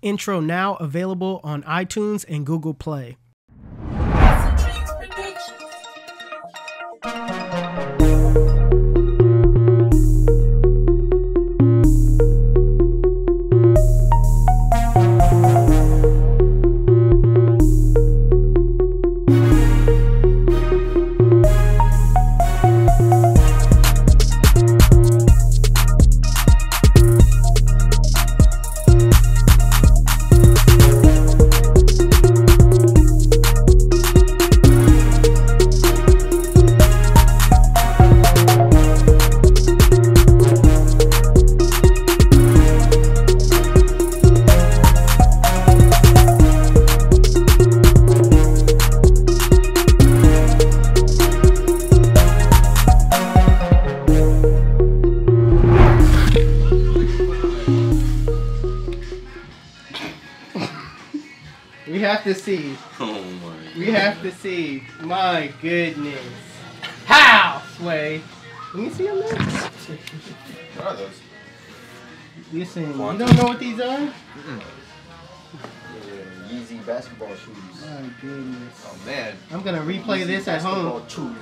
intro now available on iTunes and Google Play. We have to see. Oh my. We have to see. My goodness. How, Sway? Let me see them there. What are those? Listen, you don't know what these are? Yeezy basketball shoes. My goodness. Oh man. I'm gonna replay Yeezy this at home. shoes.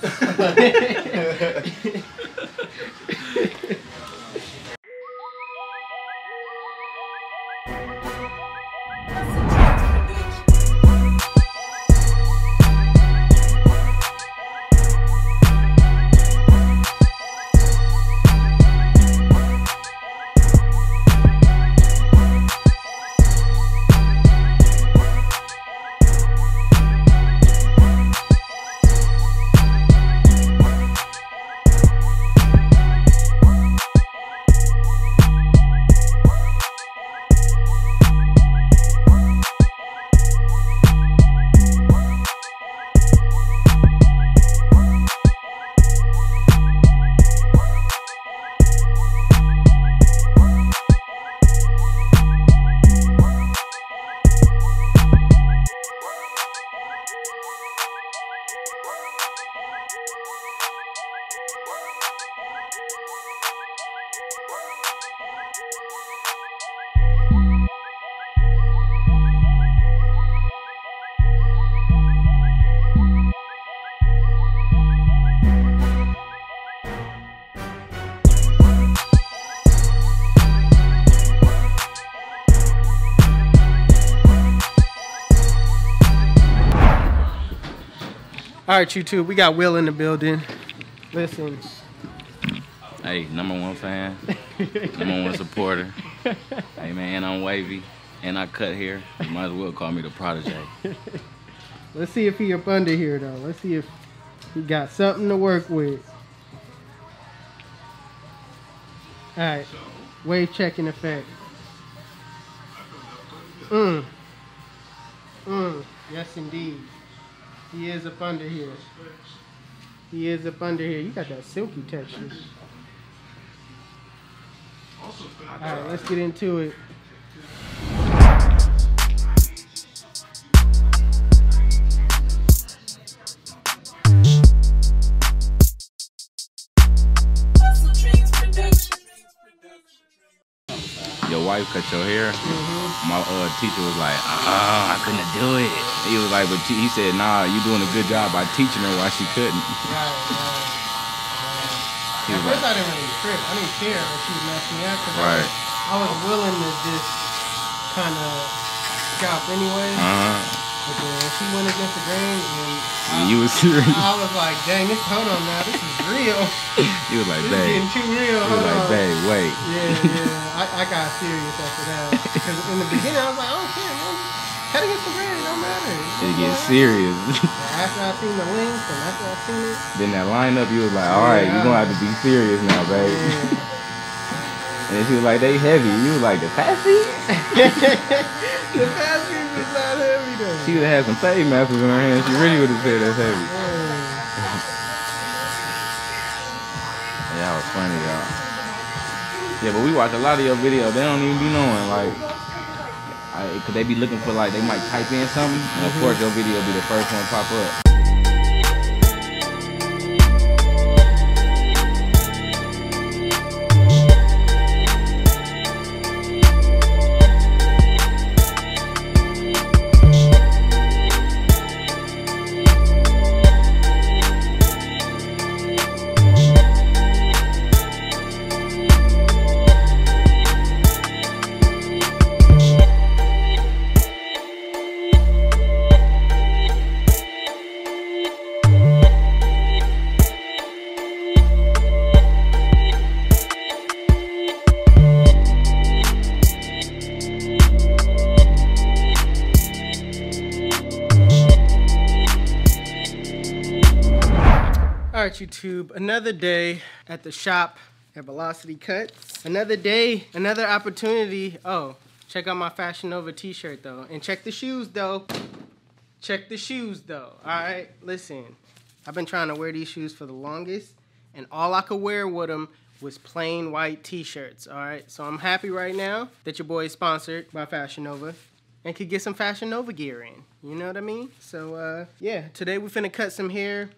All right, YouTube, we got Will in the building. Listen. Hey, #1 fan, #1 supporter. Hey man, I'm wavy and I cut hair. You might as well call me the prodigy. Let's see if he up under here though. Let's see if he got something to work with. All right, wave checking effect. Yes indeed. He is up under here. He is up under here. You got that silky texture. Alright, let's get into it. Your wife cut your hair. My teacher was like, I couldn't do it. He was like, but he said, nah, you doing a good job by teaching her why she couldn't. At first I didn't really trip. I didn't care if she was messing me up because I was willing to just kind of scalp anyway. But then she went against the grain and you was serious. I was like, dang, hold on now, this is real. You was like, this babe. is getting too real. You was like, babe, wait. Yeah. I got serious after that. Because in the beginning I was like, oh shit, man, cut against the grain, it don't matter. It gets serious. After I seen the links and after I seen it. Then that lineup, you was like, all right, you're going to have to be serious now, babe. Yeah. And she was like, they heavy. You was like, the passy? The passy was not heavy though. She would have had some fade masters in her hand. She really would have said that's heavy. Yeah, that was funny, y'all. Yeah, but we watch a lot of your videos. They don't even be knowing, like, could they be looking for, like, they might type in something, and of course your video will be the first one to pop up. Alright, YouTube, another day at the shop at Velocity Cuts. Another day, another opportunity. Oh, check out my Fashion Nova t-shirt though. And check the shoes though. Check the shoes though. Alright, listen. I've been trying to wear these shoes for the longest, and all I could wear with them was plain white t-shirts. Alright, so I'm happy right now that your boy is sponsored by Fashion Nova and could get some Fashion Nova gear in. You know what I mean? So, yeah, today we finna cut some hair.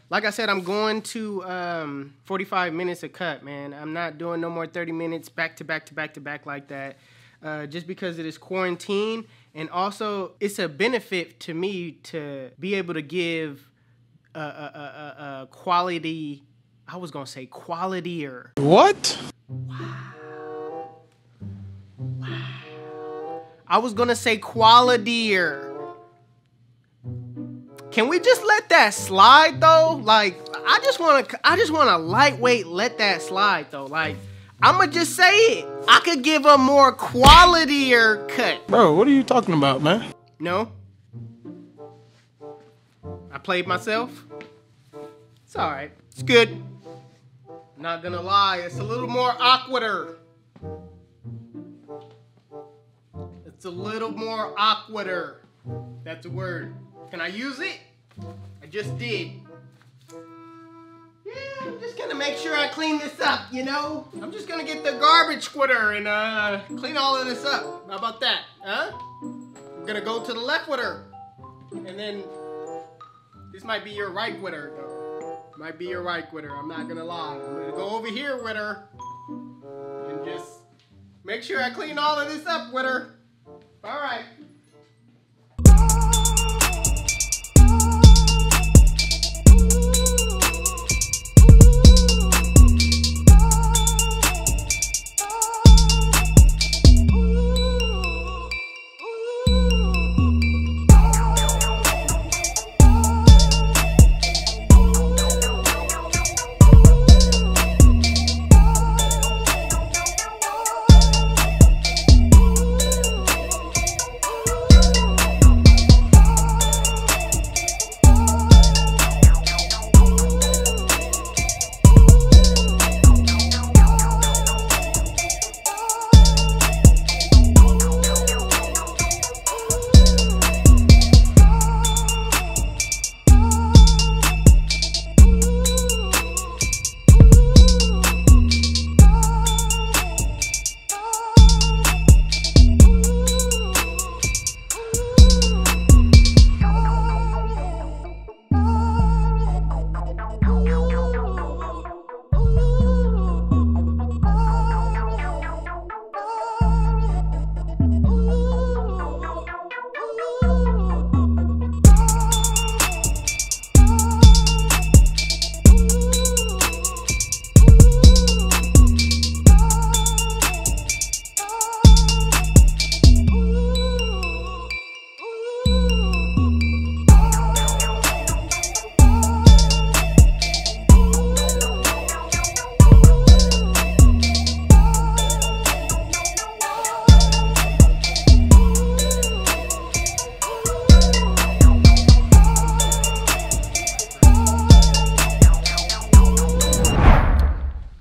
Like I said, I'm going to 45 minutes a cut, man. I'm not doing no more 30 minutes back to back to back to back like that, just because it is quarantine, and also it's a benefit to me to be able to give quality. I was gonna say qualitier. What? Wow. I was gonna say qualitier. Can we just let that slide though? Like, I just wanna lightweight let that slide though. Like, I'ma just say it. I could give a more qualitier cut. Bro, what are you talking about, man? No. I played myself. It's alright. It's good. Not gonna lie, it's a little more awkwarder. It's a little more awkwarder. That's a word. Can I use it? I just did. Yeah, I'm just gonna make sure I clean this up, you know? I'm just gonna get the garbage quitter and clean all of this up. How about that, huh? I'm gonna go to the left with her. And then, this might be your right with her, though. Might be your right with her, I'm not gonna lie. I'm gonna go over here with her and just make sure I clean all of this up with her. All right.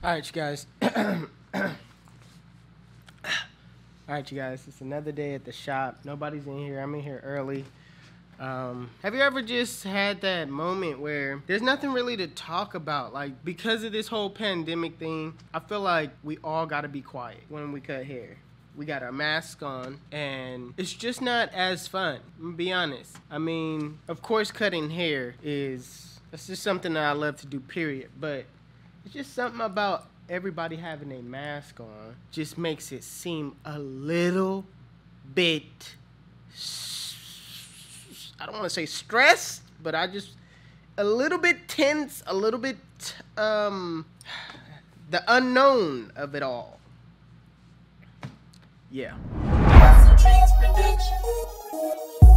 Alright, you guys. Alright, you guys. It's another day at the shop. Nobody's in here. I'm in here early. Have you ever just had that moment where there's nothing really to talk about? Like, because of this whole pandemic thing, I feel like we all gotta be quiet when we cut hair. We got our masks on, and it's just not as fun. I'm gonna be honest. I mean, of course, cutting hair that's just something that I love to do, period. But it's just something about everybody having a mask on just makes it seem a little bit, I don't want to say stressed, but a little bit tense, a little bit, the unknown of it all. Yeah. HustleDreamProduction.